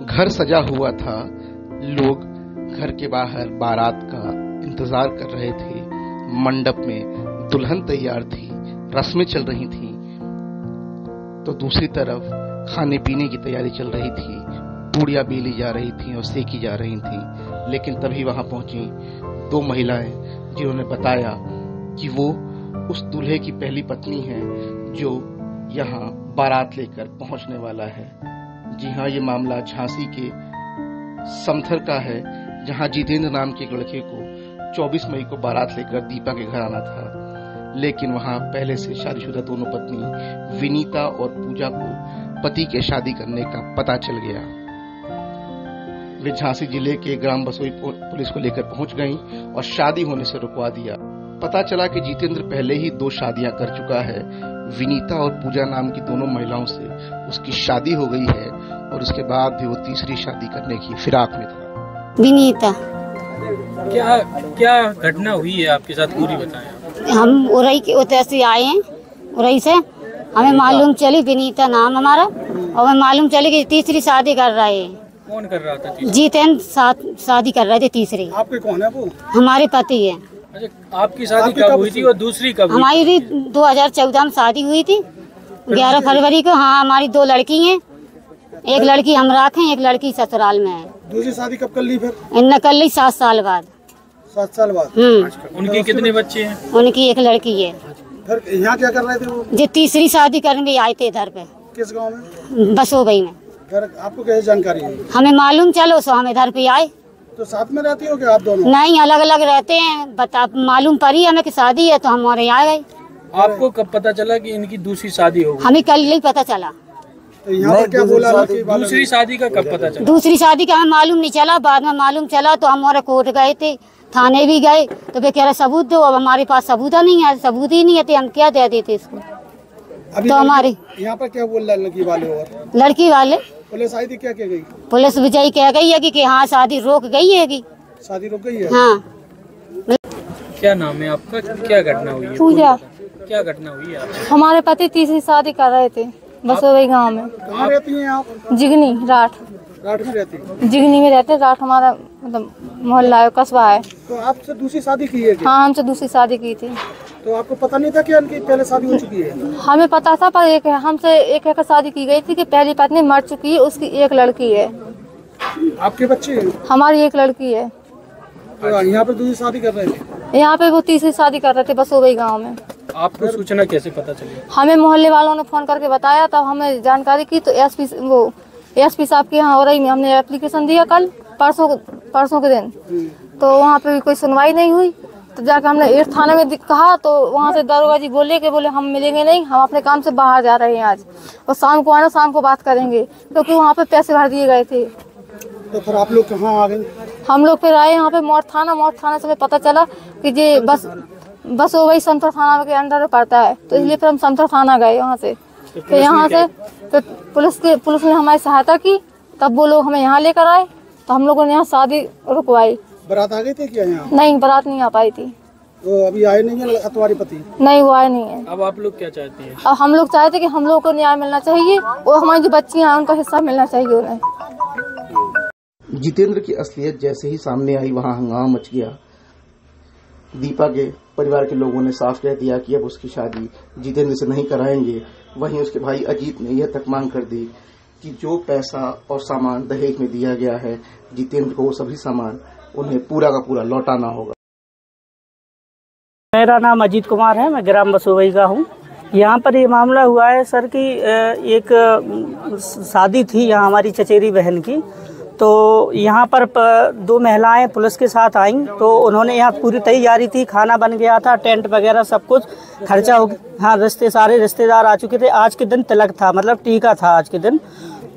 घर सजा हुआ था, लोग घर के बाहर बारात का इंतजार कर रहे थे। मंडप में दुल्हन तैयार थी, रस्में चल रही थीं, तो दूसरी तरफ खाने पीने की तैयारी चल रही थी। पूड़ियाँ बेली जा रही थीं और सेकी जा रही थीं। लेकिन तभी वहां पहुंची दो महिलाएं, जिन्होंने बताया कि वो उस दूल्हे की पहली पत्नी है जो यहाँ बारात लेकर पहुंचने वाला है। जी हाँ, ये मामला झांसी के समथर का है, जहां जितेंद्र नाम के एक लड़के को 24 मई को बारात लेकर दीपा के घर आना था। लेकिन वहां पहले से शादीशुदा दोनों पत्नी विनीता और पूजा को पति के शादी करने का पता चल गया। वे झांसी जिले के ग्राम बसोई पुलिस को लेकर पहुंच गईं और शादी होने से रुकवा दिया। पता चला कि जितेंद्र पहले ही 2 शादियां कर चुका है। विनीता और पूजा नाम की दोनों महिलाओं से उसकी शादी हो गई है और उसके बाद भी वो तीसरी शादी करने की फिराक में था। विनीता, क्या क्या घटना हुई है आपके साथ, पूरी बताएं। हम उरई के उतर से आए हैं। उरई से हमें मालूम चली, विनीता नाम हमारा, और हमें मालूम चली कि तीसरी शादी कर रहे हैं। कौन कर रहा था? जितेंद्र शादी कर रहे थे तीसरी। आपके कौन है वो? हमारे पति है। अच्छा, आपकी शादी कब हुई थी और दूसरी कब हुई? हमारी 2014 में शादी हुई थी, 11 फरवरी को। हाँ, हमारी 2 लड़की हैं, एक लड़की हम राखें, एक लड़की ससुराल में है। दूसरी शादी कब कर ली फिर? इनने कर ली 7 साल बाद। 7 साल बाद? उनके कितने बच्चे हैं? उनकी एक लड़की है। फिर यहाँ क्या कर रहे थे वो? जो तीसरी शादी करने आए थे इधर पे। किस गांव में? बसोबई में। घर आपको कैसे जानकारी है? हमें मालूम चलो सो हम इधर पे आए। तो साथ में रहती हो क्या आप दोनों? नहीं, अलग अलग रहते हैं। बता मालूम पड़ी हमें कि शादी है, तो हम हमारे आ गए। आपको कब पता चला कि इनकी दूसरी शादी हो गई? हमें कल ही पता चला। तो यहाँ पर क्या बोला? दूसरी शादी का कब पता चला? दूसरी शादी का हमें मालूम नहीं चला, बाद में मालूम चला। तो हम हमारे कोर्ट गए थे, थाने भी गए, तो वे कह रहे सबूत दो। अब हमारे पास सबूत नहीं है, सबूत ही नहीं है, तो हम क्या दे देते इसको। तो हमारे यहाँ पर क्या बोल रहा है लड़की वाले? और लड़की वाले पुलिस आई थी, क्या कह गई? पुलिस विजयी कह गई है कि हाँ शादी रोक गई है कि शादी रुक गई है। हाँ। क्या नाम है आपका? क्या घटना हुई है? पूजा। क्या घटना हुई है आपकी? हमारे पति तीसरी शादी कर रहे थे बसोई गांव में। कहाँ रहती हैं आप? जिगनी राठ। राठ में रहती हैं? जिगनी में रहते। राठ हमारा मतलब मोहल्ला है, कस्बा है। तो आपसे दूसरी शादी की है क्या? हाँ, हमसे दूसरी शादी की थी। तो आपको पता नहीं था कि उनकी पहले शादी हो चुकी है? हमें पता था, पर हमसे एक शादी की गई थी कि पहली पत्नी मर चुकी है, उसकी एक लड़की है। आपके बच्चे हैं? हमारी एक लड़की है। तो यहाँ पर दूसरी शादी कर रहे थे? यहाँ पे वो तीसरी शादी कर रहे थे बसोई गाँव में। आपको सूचना कैसे पता चली? हमें मोहल्ले वालों ने फोन करके बताया, तब हमें जानकारी की। तो एसपी साहब के यहाँ औरई में हमने एप्लीकेशन दिया कल परसों के दिन। तो वहाँ पे भी कोई सुनवाई नहीं हुई। तो जाकर हमने 1 थाने में कहा, तो वहाँ से दरोगा जी बोले हम मिलेंगे नहीं, हम अपने काम से बाहर जा रहे हैं आज, और शाम को आना, शाम को बात करेंगे, क्योंकि वहाँ पे पैसे भर दिए गए थे। तो फिर आप लोग कहाँ आ गए? हम लोग फिर आए यहाँ पे मोड़ थाना से हमें पता चला कि ये बस वही समथर थाना के अंडर में पड़ता है। तो इसलिए फिर हम समथर थाना गए वहाँ से। फिर यहाँ से फिर पुलिस ने हमारी सहायता की, तब वो लोग हमें यहाँ लेकर आए। तो हम लोगों ने यहाँ शादी रुकवाई। बारात आ गई थी क्या यहाँ? नहीं, बारात नहीं आ पाई थी। तो अभी आए नहीं है तुम्हारे पति? नहीं, वो आए नहीं है। अब आप लोग क्या चाहते हैं? अब हम लोग चाहते कि हम लोगों को न्याय मिलना चाहिए, और हमारी जो बच्चियाँ हैं उनका हिस्सा मिलना चाहिए उन्हें। जितेंद्र की असलियत जैसे ही सामने आई, वहां हंगामा मच गया। दीपा के परिवार के लोगों ने साफ कह दिया कि अब उसकी शादी जितेंद्र से नहीं कराएंगे। वहीं उसके भाई अजीत ने यह तक मांग कर दी कि जो पैसा और सामान दहेज में दिया गया है जितेंद्र को, वो सभी सामान उन्हें पूरा का पूरा लौटाना होगा। मेरा नाम अजीत कुमार है, मैं ग्राम बसोई का हूँ। यहाँ पर ये मामला हुआ है सर कि एक शादी थी यहाँ हमारी चचेरी बहन की। तो यहाँ पर 2 महिलाएं पुलिस के साथ आईं। तो उन्होंने यहाँ पूरी तैयारी थी, खाना बन गया था, टेंट वगैरह सब कुछ खर्चा हो गया। हाँ, सारे रिश्तेदार आ चुके थे। आज के दिन तिलक था, मतलब टीका था आज के दिन।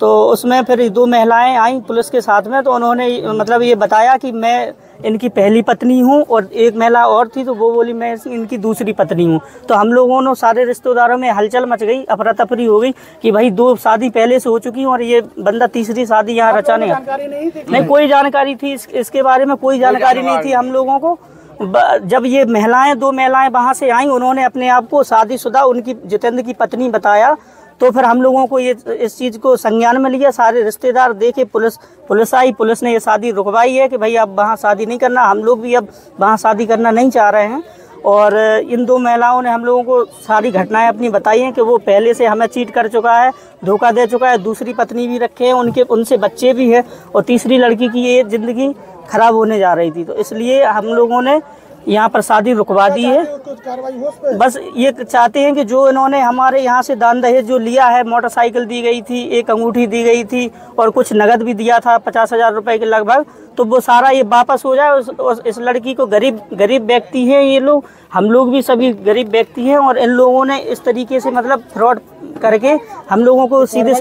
तो उसमें फिर 2 महिलाएं आईं पुलिस के साथ में। तो उन्होंने मतलब ये बताया कि मैं इनकी पहली पत्नी हूँ, और एक महिला और थी तो वो बोली मैं इनकी दूसरी पत्नी हूँ। तो हम लोगों ने सारे रिश्तेदारों में हलचल मच गई, अफरा तफरी हो गई कि भाई 2 शादी पहले से हो चुकी और ये बंदा तीसरी शादी यहाँ रचाने। नहीं, कोई जानकारी थी इसके बारे में, कोई जानकारी नहीं थी हम लोगों को। जब ये 2 महिलाएं वहाँ से आईं, उन्होंने अपने आप को शादीशुदा उनकी जितेंद्र की पत्नी बताया। तो फिर हम लोगों को ये इस चीज़ को संज्ञान में लिया, सारे रिश्तेदार देखे, पुलिस आई, पुलिस ने ये शादी रुकवाई है कि भाई अब वहाँ शादी नहीं करना, हम लोग भी अब वहाँ शादी करना नहीं चाह रहे हैं। और इन दो महिलाओं ने हम लोगों को सारी घटनाएं अपनी बताई हैं कि वो पहले से हमें चीट कर चुका है, धोखा दे चुका है, दूसरी पत्नी भी रखे हैं, उनसे बच्चे भी हैं, और तीसरी लड़की की ये ज़िंदगी खराब होने जा रही थी। तो इसलिए हम लोगों ने यहाँ पर शादी रुकवा दी है। बस ये चाहते हैं कि जो इन्होंने हमारे यहाँ से दान दहेज जो लिया है, मोटरसाइकिल दी गई थी, एक अंगूठी दी गई थी और कुछ नगद भी दिया था 50,000 रुपए के लगभग, तो वो सारा ये वापस हो जाए। इस लड़की को गरीब व्यक्ति हैं ये लोग, हम लोग भी सभी गरीब व्यक्ति हैं, और इन लोगों ने इस तरीके से मतलब फ्रॉड करके हम लोगों को सीधे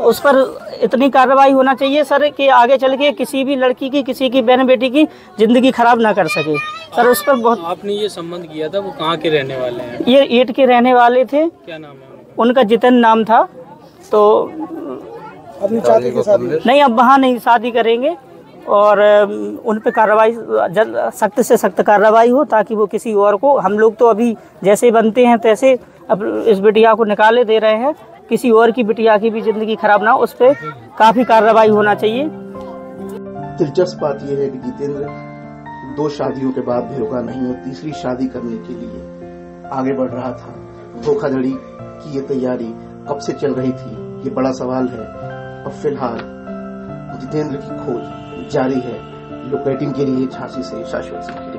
उस पर इतनी कार्रवाई होना चाहिए सर कि आगे चल के किसी भी लड़की की, किसी की बहन बेटी की ज़िंदगी खराब ना कर सके सर। उस पर बहुत आपने ये संबंध किया था, वो कहाँ के रहने वाले हैं? ये ईट के रहने वाले थे। क्या नाम है उनका? जितन नाम था। तो अपनी चाची की शादी नहीं, अब वहाँ नहीं शादी करेंगे, और उन पे कार्रवाई सख्त से सख्त कार्रवाई हो, ताकि वो किसी और को, हम लोग तो अभी जैसे बनते हैं तैसे अब इस बिटिया को निकाले दे रहे हैं, किसी और की बिटिया की भी ज़िंदगी खराब ना हो, उस पर काफ़ी कार्रवाई होना चाहिए। दिलचस्प बात यह है कि जितेंद्र 2 शादियों के बाद भी रुका नहीं और तीसरी शादी करने के लिए आगे बढ़ रहा था। धोखाधड़ी की ये तैयारी कब से चल रही थी, ये बड़ा सवाल है। अब फिलहाल जितेंद्र की खोज जारी है। लोकेटिंग के लिए झांसी से शाश्वत सिंह।